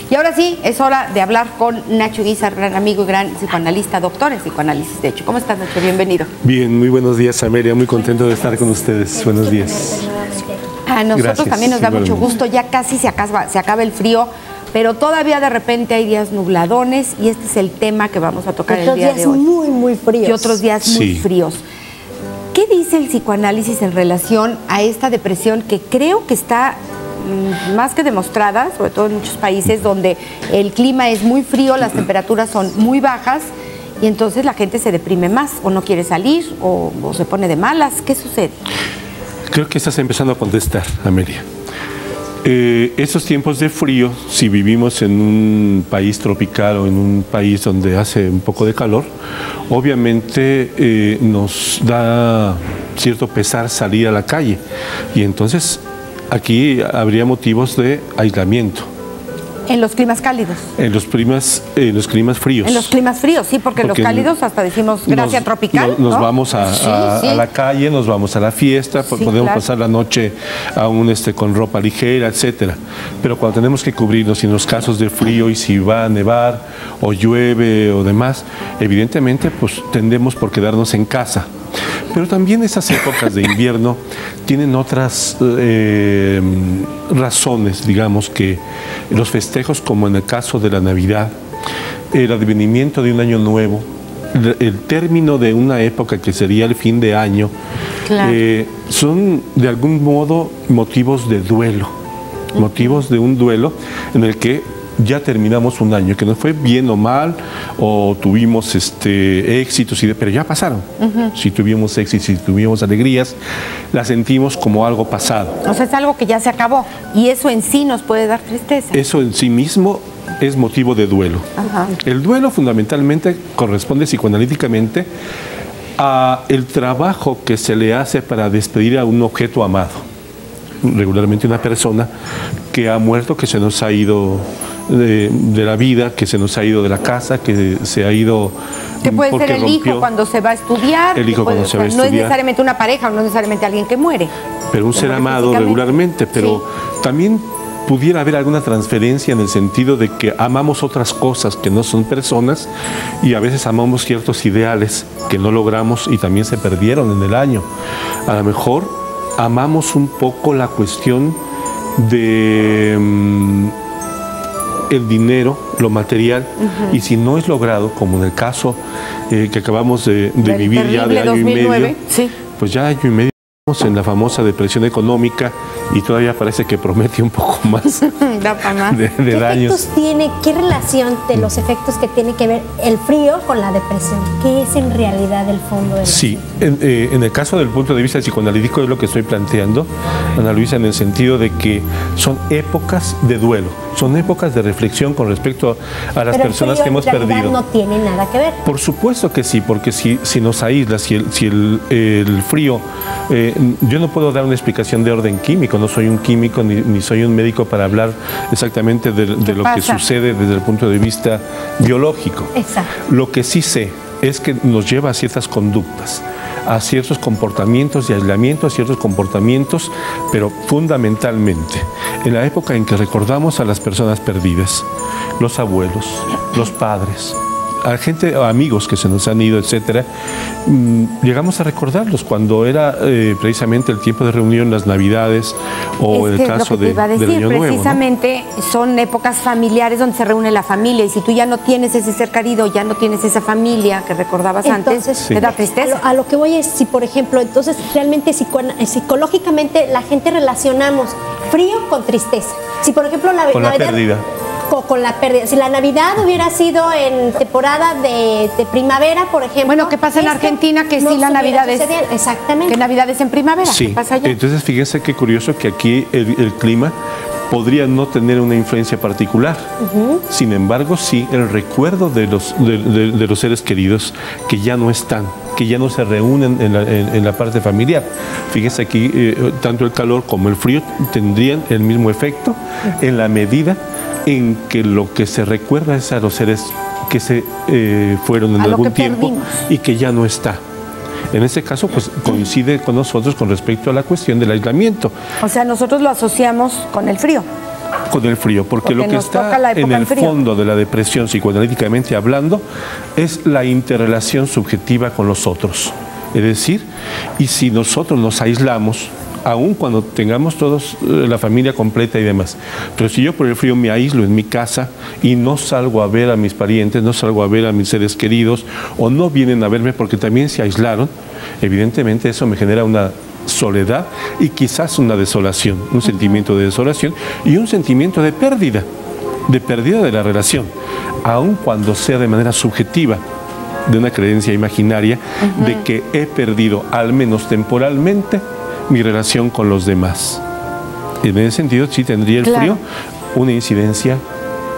Y ahora sí, es hora de hablar con Nacho Guizar, gran amigo y gran psicoanalista, doctor en psicoanálisis, de hecho. ¿Cómo estás, Nacho? Bienvenido. Bien, muy buenos días, Amelia. Muy contento de estar con ustedes. Buenos días. A nosotros Gracias, también nos da igualmente. mucho gusto. Ya casi se acaba el frío, pero todavía de repente hay días nubladones y este es el tema que vamos a tocar el día de hoy. Muy fríos. Y otros días muy Sí. fríos. ¿Qué dice el psicoanálisis en relación a esta depresión que creo que está más que demostrada, sobre todo en muchos países donde el clima es muy frío, las temperaturas son muy bajas y entonces la gente se deprime más o no quiere salir o se pone de malas? ¿Qué sucede? Creo que estás empezando a contestar, Amelia. Estos tiempos de frío, si vivimos en un país tropical o en un país donde hace un poco de calor, obviamente nos da cierto pesar salir a la calle y entonces aquí habría motivos de aislamiento. En los climas cálidos. En los climas fríos. En los climas fríos, sí, porque los cálidos hasta decimos gracia tropical. Nos ¿no? vamos a la calle, nos vamos a la fiesta, Sí, podemos claro. pasar la noche aún con ropa ligera, etcétera. Pero cuando tenemos que cubrirnos y en los casos de frío y si va a nevar o llueve o demás, evidentemente pues tendemos por quedarnos en casa. Pero también esas épocas de invierno tienen otras razones, digamos, que los festejos, como en el caso de la Navidad, el advenimiento de un año nuevo, el término de una época que sería el fin de año, Claro. son de algún modo motivos de duelo, motivos de un duelo en el que ya terminamos un año, que nos fue bien o mal, o tuvimos éxitos, pero ya pasaron. Si tuvimos éxitos, si tuvimos alegrías, las sentimos como algo pasado. O sea, es algo que ya se acabó y eso en sí nos puede dar tristeza. Eso en sí mismo es motivo de duelo. Ajá. El duelo fundamentalmente corresponde psicoanalíticamente a el trabajo que se le hace para despedir a un objeto amado. Regularmente una persona que ha muerto, que se nos ha ido de la vida, que se nos ha ido de la casa, que se ha ido Que puede ser porque el rompió. hijo cuando se va a estudiar. El hijo que puede cuando se va a ser- No es estudiar. necesariamente una pareja, no es necesariamente alguien que muere. Pero un ser muere amado físicamente. regularmente, pero también pudiera haber alguna transferencia en el sentido de que amamos otras cosas que no son personas y a veces amamos ciertos ideales que no logramos y también se perdieron en el año. A lo mejor amamos un poco la cuestión de el dinero, lo material, y si no es logrado, como en el caso que acabamos de Del vivir ya de terrible año 2009, y medio, sí. pues ya año y medio estamos en la famosa depresión económica y todavía parece que promete un poco más Da para más. de ¿Qué daños. efectos tiene, qué relación de los efectos que tiene que ver el frío con la depresión? ¿Qué es en realidad el fondo del Sí, en el caso del punto de vista psicoanalítico es lo que estoy planteando, Ana Luisa, en el sentido de que son épocas de duelo, son épocas de reflexión con respecto a las Pero personas el que frío hemos en realidad perdido. no tiene nada que ver. Por supuesto que sí, porque si nos aísla, si el frío, yo no puedo dar una explicación de orden químico, no soy un químico ni soy un médico para hablar exactamente de lo que pasa? sucede desde el punto de vista biológico. Exacto. Lo que sí sé es que nos lleva a ciertas conductas, a ciertos comportamientos de aislamiento, a ciertos comportamientos, pero fundamentalmente en la época en que recordamos a las personas perdidas, los abuelos, los padres, a gente, a amigos que se nos han ido, etcétera, llegamos a recordarlos cuando era precisamente el tiempo de reunión, las Navidades o Es el que es lo caso que te iba a del decir, Año Nuevo, ¿no? precisamente son épocas familiares donde se reúne la familia y si tú ya no tienes ese ser querido, ya no tienes esa familia que recordabas antes, Entonces, te da tristeza. A lo que voy es, si por ejemplo, entonces realmente psicológicamente la gente relacionamos frío con tristeza. Si por ejemplo Con la pérdida. Con la pérdida. Si la Navidad hubiera sido en temporada de primavera, por ejemplo. Bueno, ¿qué pasa en esto Argentina? Que no sí, la estuviera Navidad es... sucediendo. Exactamente. Que Navidad es en primavera. Sí, ¿Qué pasa allá? entonces fíjense qué curioso que aquí el clima podría no tener una influencia particular. Sin embargo, sí, el recuerdo de los seres queridos que ya no están, que ya no se reúnen en la parte familiar. Fíjense aquí, tanto el calor como el frío tendrían el mismo efecto en la medida en que lo que se recuerda es a los seres que se fueron en A lo algún que tiempo perdimos. y que ya no está. En este caso, pues coincide con nosotros con respecto a la cuestión del aislamiento. O sea, nosotros lo asociamos con el frío. con el frío, porque lo que nos toca está la época en el frío. fondo de la depresión, psicoanalíticamente hablando, es la interrelación subjetiva con los otros. Es decir, y si nosotros nos aislamos, aun cuando tengamos todos la familia completa y demás, pero si yo por el frío me aíslo en mi casa y no salgo a ver a mis parientes, no salgo a ver a mis seres queridos, o no vienen a verme porque también se aislaron, evidentemente eso me genera una soledad y quizás una desolación, un sentimiento de desolación y un sentimiento de pérdida de la relación, aun cuando sea de manera subjetiva, de una creencia imaginaria de que he perdido, al menos temporalmente, mi relación con los demás. En ese sentido, sí tendría el frío una incidencia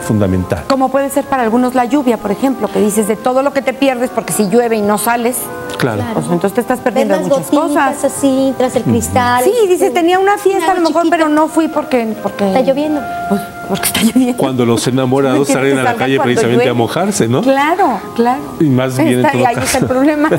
fundamental. Como puede ser para algunos la lluvia, por ejemplo, que dices de todo lo que te pierdes, porque si llueve y no sales, Claro. pues entonces te estás perdiendo de Ves las muchas gotitas cosas. así, tras el cristal. Sí, dices, tenía una fiesta a lo mejor, pero no fui porque Está lloviendo. Pues, porque está lloviendo. Cuando los enamorados No quiero salen que a la salga calle cuando precisamente llueve. a mojarse, ¿no? Claro, claro. Y más bien en Está- todo y ahí caso. está el problema.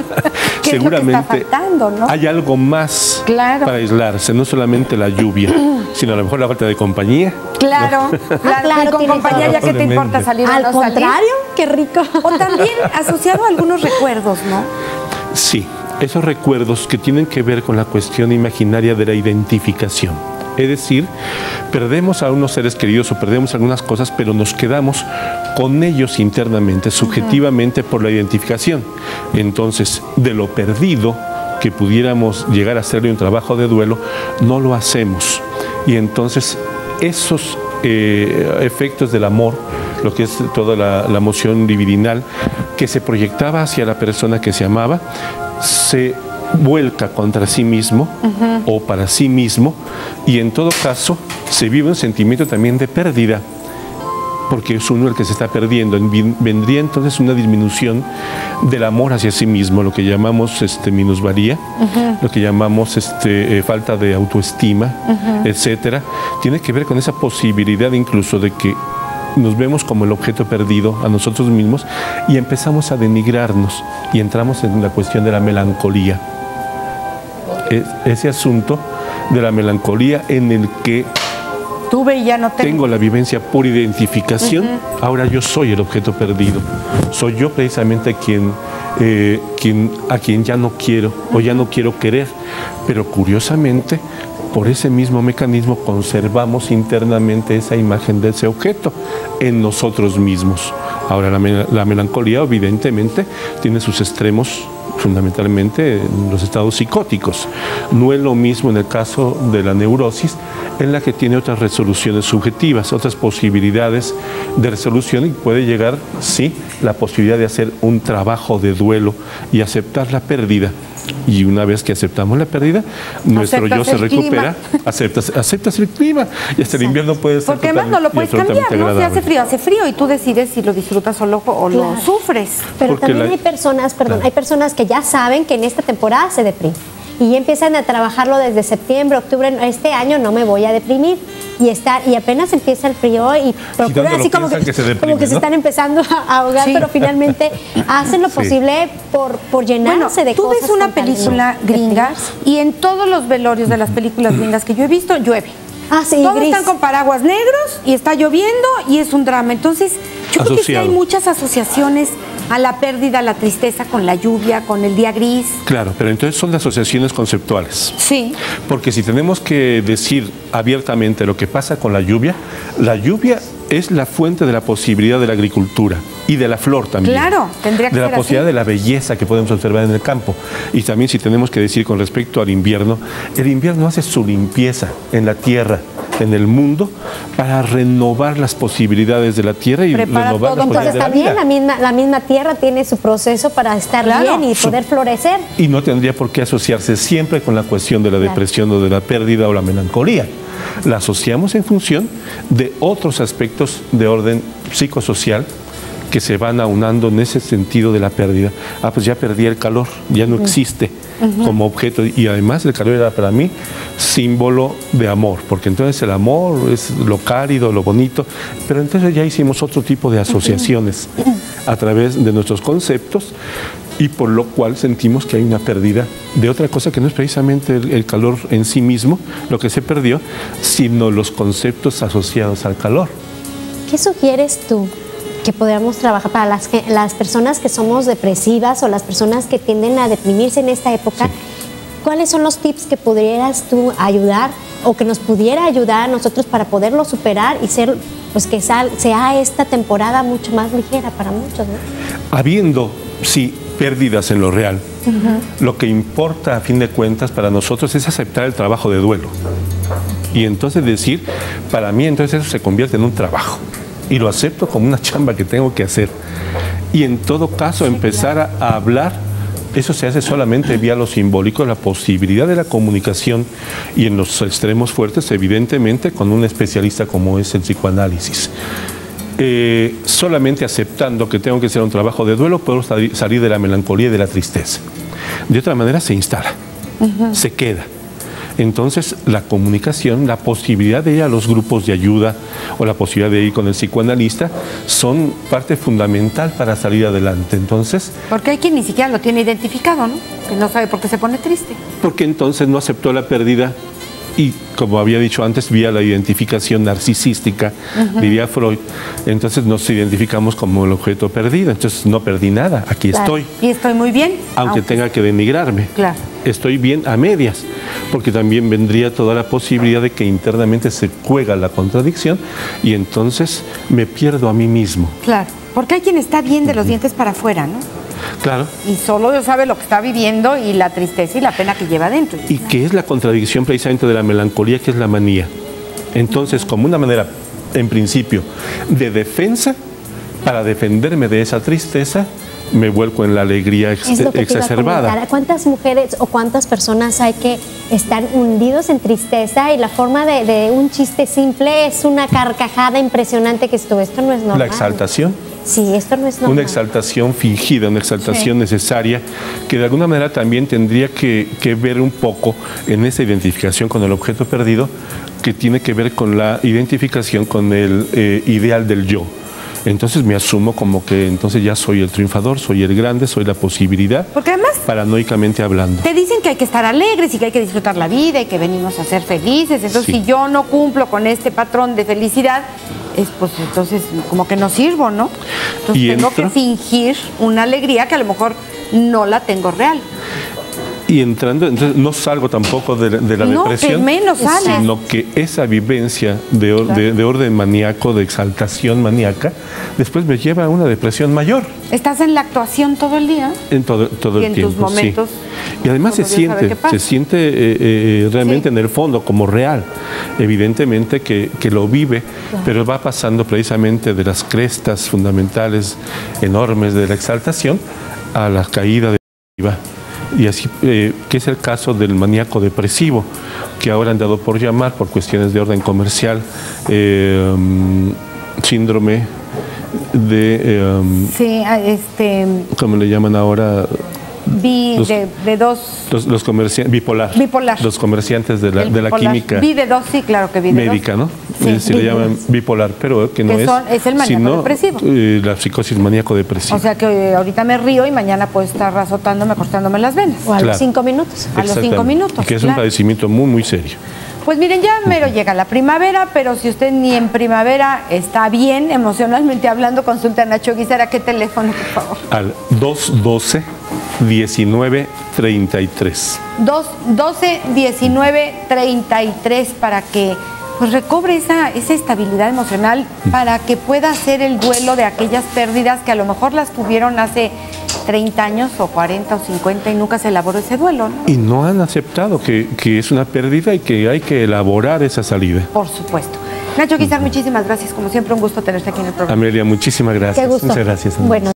¿Qué Seguramente es lo que está faltando, no? hay algo más Claro. para aislarse, no solamente la lluvia, sino a lo mejor la falta de compañía. Claro, claro, claro, y con tiene compañía ya que te Probablemente. importa salir o Al no salir. contrario, qué rico. O también asociado a algunos recuerdos, ¿no? Sí, esos recuerdos que tienen que ver con la cuestión imaginaria de la identificación. Es decir, perdemos a unos seres queridos o perdemos algunas cosas, pero nos quedamos con ellos internamente, subjetivamente por la identificación. Entonces, de lo perdido que pudiéramos llegar a hacerle un trabajo de duelo, no lo hacemos. Y entonces, esos efectos del amor, lo que es toda la emoción libidinal, que se proyectaba hacia la persona que se amaba, se vuelca contra sí mismo o para sí mismo, y en todo caso se vive un sentimiento también de pérdida, porque es uno el que se está perdiendo. Vendría entonces una disminución del amor hacia sí mismo, lo que llamamos minusvalía, lo que llamamos falta de autoestima, etcétera. Tiene que ver con esa posibilidad incluso de que nos vemos como el objeto perdido a nosotros mismos y empezamos a denigrarnos y entramos en la cuestión de la melancolía. Ese asunto de la melancolía en el que Tuve y ya no tengo la vivencia por identificación, ahora yo soy el objeto perdido. Soy yo precisamente a quien ya no quiero o ya no quiero querer. Pero curiosamente, por ese mismo mecanismo conservamos internamente esa imagen de ese objeto en nosotros mismos. Ahora, la melancolía evidentemente tiene sus extremos, fundamentalmente en los estados psicóticos. No es lo mismo en el caso de la neurosis, en la que tiene otras resoluciones subjetivas, otras posibilidades de resolución, y puede llegar, sí, la posibilidad de hacer un trabajo de duelo y aceptar la pérdida. Y una vez que aceptamos la pérdida, nuestro yo se el recupera, aceptas el clima, y hasta el invierno puede ser Porque además no lo puedes cambiar, ¿no? Si hace frío y tú decides si lo disfrutas o lo Claro. sufres. Pero Porque también hay personas, hay personas que ya saben que en esta temporada se deprimen y ya empiezan a trabajarlo desde septiembre, octubre. Este año no me voy a deprimir y apenas empieza el frío y procuran tanto así lo como piensan que se deprimen, como que se ¿no? están empezando a ahogar, Sí. pero finalmente hacen lo posible por Bueno, llenarse de tú cosas. ves una con tal de no película gringa deprimirse. y en todos los velorios de las películas gringas que yo he visto, llueve. Ah, sí, Todos gris. están con paraguas negros y está lloviendo y es un drama. Entonces, yo creo que sí hay Asociado. muchas asociaciones a la pérdida, a la tristeza, con la lluvia, con el día gris. Claro, pero entonces son asociaciones conceptuales. Sí. Porque si tenemos que decir abiertamente lo que pasa con la lluvia es la fuente de la posibilidad de la agricultura y de la flor también. Claro, tendría que de la ser posibilidad así. de la belleza que podemos observar en el campo. Y también si tenemos que decir con respecto al invierno, el invierno hace su limpieza en la tierra, en el mundo, para renovar las posibilidades de la tierra y Prepara renovar todo, las Entonces posibilidades de la también vida. la misma tierra tiene su proceso para estar Claro. bien y poder florecer. Y no tendría por qué asociarse siempre con la cuestión de la depresión o de la pérdida o la melancolía. La asociamos en función de otros aspectos de orden psicosocial que se van aunando en ese sentido de la pérdida. Ah, pues ya perdí el calor, ya no existe como objeto, y además el calor era para mí símbolo de amor, porque entonces el amor es lo cálido, lo bonito, pero entonces ya hicimos otro tipo de asociaciones a través de nuestros conceptos, y por lo cual sentimos que hay una pérdida de otra cosa que no es precisamente el calor en sí mismo, lo que se perdió, sino los conceptos asociados al calor. ¿Qué sugieres tú que podamos trabajar para las personas que somos depresivas o las personas que tienden a deprimirse en esta época? Sí. ¿Cuáles son los tips que pudieras tú ayudar o que nos pudiera ayudar a nosotros para poderlo superar y ser, pues que sea esta temporada mucho más ligera para muchos, ¿no? Habiendo, sí, pérdidas en lo real, lo que importa a fin de cuentas para nosotros es aceptar el trabajo de duelo. Y entonces decir, para mí entonces eso se convierte en un trabajo. Y lo acepto como una chamba que tengo que hacer. Y en todo caso empezar a hablar, eso se hace solamente vía lo simbólico, la posibilidad de la comunicación, y en los extremos fuertes, evidentemente, con un especialista como es el psicoanálisis. Solamente aceptando que tengo que hacer un trabajo de duelo, puedo salir de la melancolía y de la tristeza. De otra manera se instala, se queda. Entonces, la comunicación, la posibilidad de ir a los grupos de ayuda o la posibilidad de ir con el psicoanalista son parte fundamental para salir adelante. Entonces, porque hay quien ni siquiera lo tiene identificado, ¿no? Que no sabe por qué se pone triste. Porque entonces no aceptó la pérdida y, como había dicho antes, vía la identificación narcisística, diría Freud, entonces nos identificamos como el objeto perdido. Entonces, no perdí nada, aquí estoy. Y estoy muy bien. Aunque tenga que denigrarme. Claro. Estoy bien a medias, porque también vendría toda la posibilidad de que internamente se juega la contradicción y entonces me pierdo a mí mismo. Claro, porque hay quien está bien de los dientes para afuera, ¿no? Claro. Y solo Dios sabe lo que está viviendo y la tristeza y la pena que lleva adentro. Y que es la contradicción precisamente de la melancolía, que es la manía. Entonces, como una manera, en principio, de defensa, para defenderme de esa tristeza, me vuelco en la alegría exacerbada. ¿Cuántas mujeres o cuántas personas hay que están hundidos en tristeza y la forma de un chiste simple es una carcajada impresionante que esto no es normal? La exaltación. Sí, esto no es normal. Una exaltación fingida, una exaltación necesaria, que de alguna manera también tendría que ver un poco en esa identificación con el objeto perdido, que tiene que ver con la identificación con el ideal del yo. Entonces me asumo como que entonces ya soy el triunfador, soy el grande, soy la posibilidad. Porque además, paranoicamente hablando, te dicen que hay que estar alegres y que hay que disfrutar la vida y que venimos a ser felices. Entonces, si yo no cumplo con este patrón de felicidad, pues entonces como que no sirvo, ¿no? Entonces tengo que fingir una alegría que a lo mejor no la tengo real. Y entonces no salgo tampoco de la depresión, menos sales, sino que esa vivencia de orden maníaco, de exaltación maníaca, después me lleva a una depresión mayor. Estás en la actuación todo el día. En todo el tiempo, en tus momentos. Sí. Y además se siente realmente en el fondo como real. Evidentemente que lo vive, pero va pasando precisamente de las crestas fundamentales enormes de la exaltación a la caída de la. Y así, que es el caso del maníaco depresivo, que ahora han dado por llamar, por cuestiones de orden comercial, síndrome de... ¿cómo le llaman ahora? Los comerciantes, bipolar. Los comerciantes de la química. Sí, claro que médica, ¿no? Se le llaman bipolar, pero que no es el maníaco depresivo. La psicosis maníaco-depresiva. O sea que ahorita me río y mañana puedo estar azotándome, cortándome las venas. O a los 5 minutos. A los 5 minutos. Que es un padecimiento muy, muy serio. Pues miren, ya mero llega la primavera, pero si usted ni en primavera está bien, emocionalmente hablando, consulte a Nacho Guízar. ¿A qué teléfono, por favor? Al 212-1933. 212-1933 para que pues recobre esa estabilidad emocional, para que pueda hacer el duelo de aquellas pérdidas que a lo mejor las tuvieron hace 30 años o 40 o 50 y nunca se elaboró ese duelo, ¿no? Y no han aceptado que es una pérdida y que hay que elaborar esa salida. Por supuesto. Nacho Guízar, muchísimas gracias. Como siempre, un gusto tenerte aquí en el programa. Amelia, muchísimas gracias. Qué gusto. Muchas gracias. Bueno.